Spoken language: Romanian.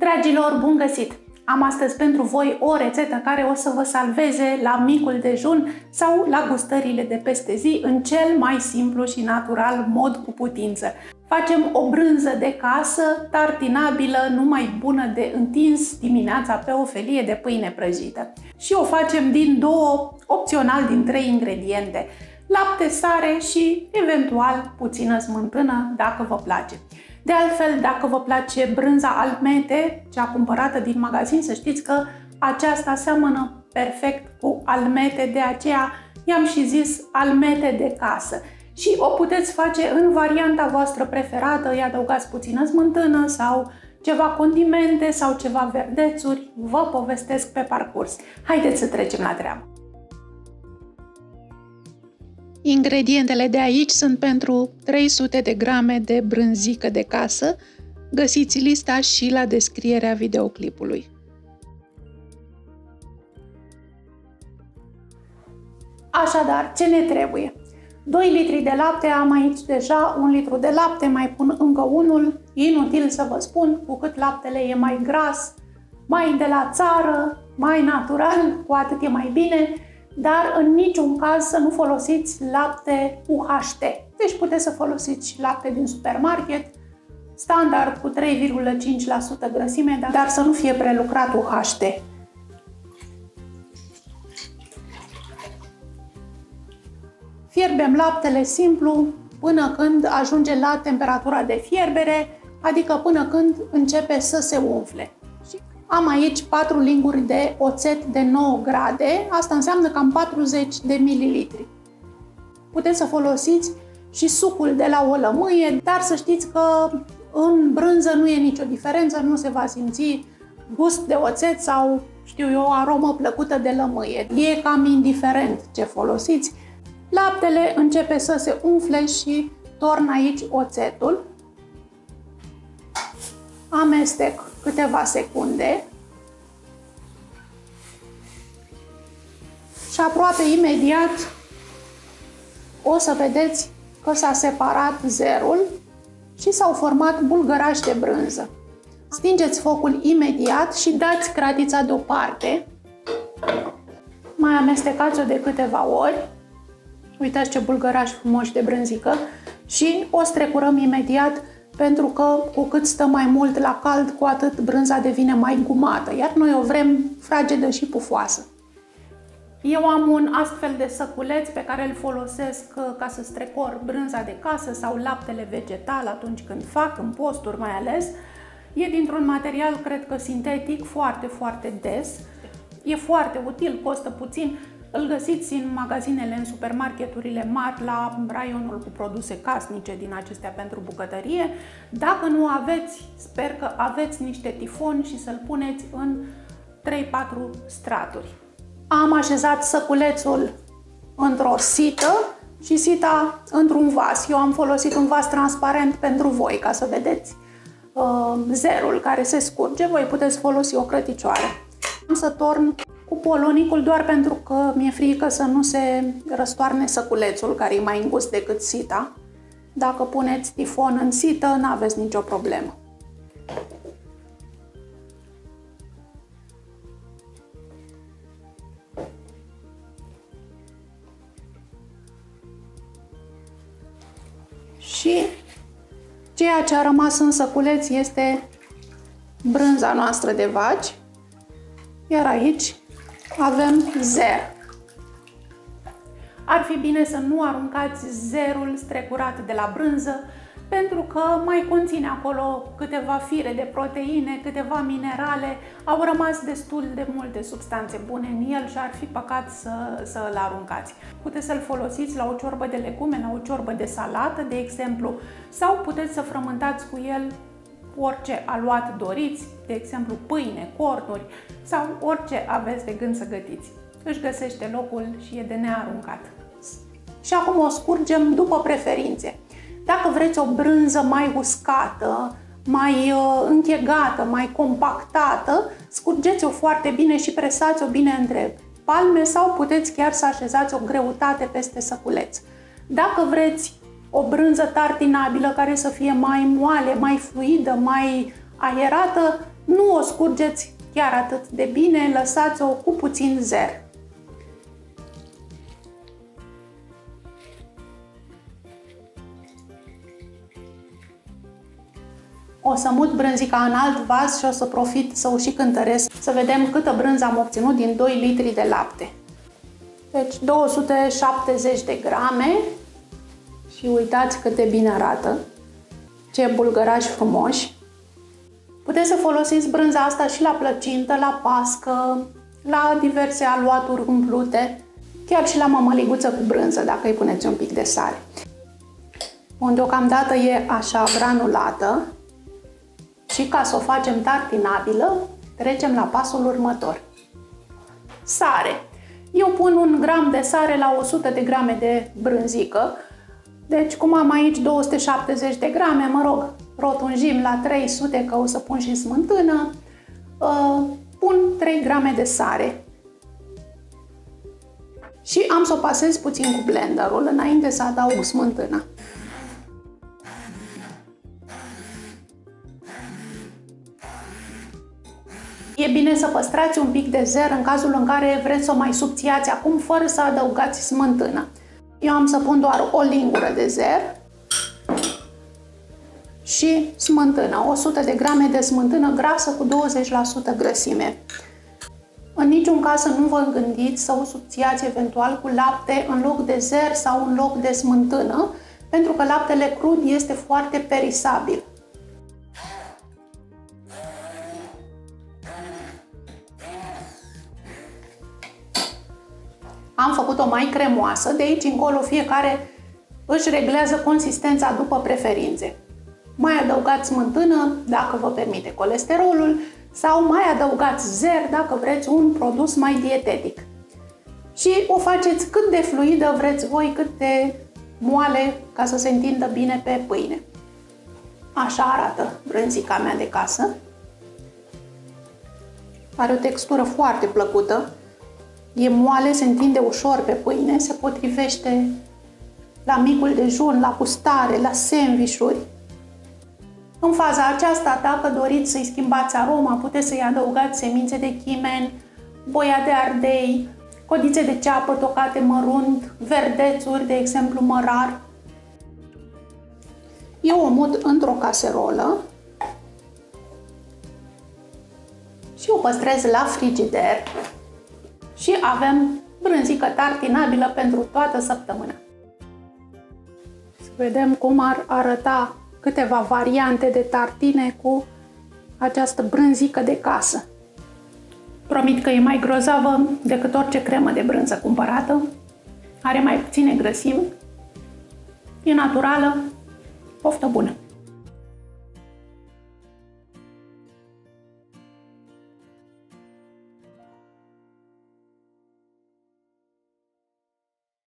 Dragilor, bun găsit! Am astăzi pentru voi o rețetă care o să vă salveze la micul dejun sau la gustările de peste zi în cel mai simplu și natural mod cu putință. Facem o brânză de casă, tartinabilă, numai bună de întins dimineața pe o felie de pâine prăjită. Și o facem din două, opțional din 3 ingrediente: lapte, sare și eventual puțină smântână, dacă vă place. De altfel, dacă vă place brânza almete, cea cumpărată din magazin, să știți că aceasta seamănă perfect cu almete, de aceea i-am și zis almete de casă. Și o puteți face în varianta voastră preferată, îi adăugați puțină smântână sau ceva condimente sau ceva verdețuri, vă povestesc pe parcurs. Haideți să trecem la treabă! Ingredientele de aici sunt pentru 300 de grame de brânzică de casă. Găsiți lista și la descrierea videoclipului. Așadar, ce ne trebuie? 2 litri de lapte, am aici deja 1 litru de lapte, mai pun încă unul. E inutil să vă spun, cu cât laptele e mai gras, mai de la țară, mai natural, cu atât e mai bine. Dar în niciun caz să nu folosiți lapte UHT. Deci puteți să folosiți și lapte din supermarket, standard cu 3,5% grăsime, dar să nu fie prelucrat UHT. Fierbem laptele simplu până când ajunge la temperatura de fierbere, adică până când începe să se umfle. Am aici 4 linguri de oțet de 9 grade, asta înseamnă cam 40 de mililitri. Puteți să folosiți și sucul de la o lămâie, dar să știți că în brânză nu e nicio diferență, nu se va simți gust de oțet sau, știu eu, o aromă plăcută de lămâie. E cam indiferent ce folosiți. Laptele începe să se umfle și torn aici oțetul. Amestec câteva secunde și aproape imediat o să vedeți că s-a separat zerul și s-au format bulgărași de brânză. Stingeți focul imediat și dați cratița deoparte. Mai amestecați-o de câteva ori. Uitați ce bulgărași frumoși de brânzică și o strecurăm imediat, pentru că cu cât stă mai mult la cald, cu atât brânza devine mai gumată, iar noi o vrem fragedă și pufoasă. Eu am un astfel de săculeț pe care îl folosesc ca să strecor brânza de casă sau laptele vegetal atunci când fac, în posturi mai ales. E dintr-un material, cred că sintetic, foarte des. E foarte util, costă puțin. Îl găsiți în magazinele, în supermarketurile mari, la raionul cu produse casnice din acestea pentru bucătărie. Dacă nu aveți, sper că aveți niște tifoni și să-l puneți în 3-4 straturi. Am așezat săculețul într-o sită și sita într-un vas. Eu am folosit un vas transparent pentru voi, ca să vedeți zerul care se scurge. Voi puteți folosi o crăticioară. Am să torn cu polonicul doar pentru că mi-e frică să nu se răstoarne săculețul, care e mai îngust decât sita. Dacă puneți tifon în sită, n-aveți nicio problemă. Și ceea ce a rămas în săculeț este brânza noastră de vaci, iar aici avem zer. Ar fi bine să nu aruncați zerul strecurat de la brânză, pentru că mai conține acolo câteva fire de proteine, câteva minerale, au rămas destul de multe substanțe bune în el și ar fi păcat să-l aruncați. Puteți să-l folosiți la o ciorbă de legume, la o ciorbă de salată, de exemplu, sau puteți să frământați cu el orice aluat doriți, de exemplu pâine, cornuri sau orice aveți de gând să gătiți. Își găsește locul și e de nearuncat. Și acum o scurgem după preferințe. Dacă vreți o brânză mai uscată, mai închegată, mai compactată, scurgeți-o foarte bine și presați-o bine între palme sau puteți chiar să așezați o greutate peste săculeț. Dacă vreți o brânză tartinabilă care să fie mai moale, mai fluidă, mai aerată, Nu o scurgeți chiar atât de bine, lăsați-o cu puțin zer. O să mut brânzica în alt vas și o să profit să o și cântăresc, să vedem câtă brânză am obținut din 2 litri de lapte. Deci 270 de grame și uitați cât de bine arată, ce bulgărași frumoși. Puteți să folosiți brânza asta și la plăcintă, la pască, la diverse aluaturi umplute, chiar și la mămăliguță cu brânză, dacă îi puneți un pic de sare. Bun, deocamdată e așa granulată și ca să o facem tartinabilă, trecem la pasul următor. Sare. Eu pun 1 gram de sare la 100 de grame de brânzică. Deci, cum am aici 270 de grame, mă rog, rotunjim la 300, că o să pun și smântână, pun 3 grame de sare. Și am să o pasez puțin cu blenderul înainte să adaug smântâna. E bine să păstrați un pic de zer în cazul în care vreți să o mai subțiați acum fără să adăugați smântână. Eu am să pun doar o lingură de zer și smântână, 100 de grame de smântână grasă cu 20% grăsime. În niciun caz să nu vă gândiți să o subțiați eventual cu lapte în loc de zer sau în loc de smântână, pentru că laptele crud este foarte perisabil. Am făcut-o mai cremoasă, de aici încolo fiecare își reglează consistența după preferințe. Mai adăugați smântână dacă vă permite colesterolul sau mai adăugați zer dacă vreți un produs mai dietetic. Și o faceți cât de fluidă vreți voi, cât de moale, ca să se întindă bine pe pâine. Așa arată brânzica mea de casă. Are o textură foarte plăcută. E moale, se întinde ușor pe pâine, se potrivește la micul dejun, la gustare, la sandvișuri. În faza aceasta, dacă doriți să-i schimbați aroma, puteți să-i adăugați semințe de chimen, boia de ardei, codițe de ceapă tocate mărunt, verdețuri, de exemplu mărar. Eu o mut într-o caserolă și o păstrez la frigider. Și avem brânzică tartinabilă pentru toată săptămâna. Să vedem cum ar arăta câteva variante de tartine cu această brânzică de casă. Promit că e mai grozavă decât orice cremă de brânză cumpărată. Are mai puține grăsimi. E naturală. Poftă bună!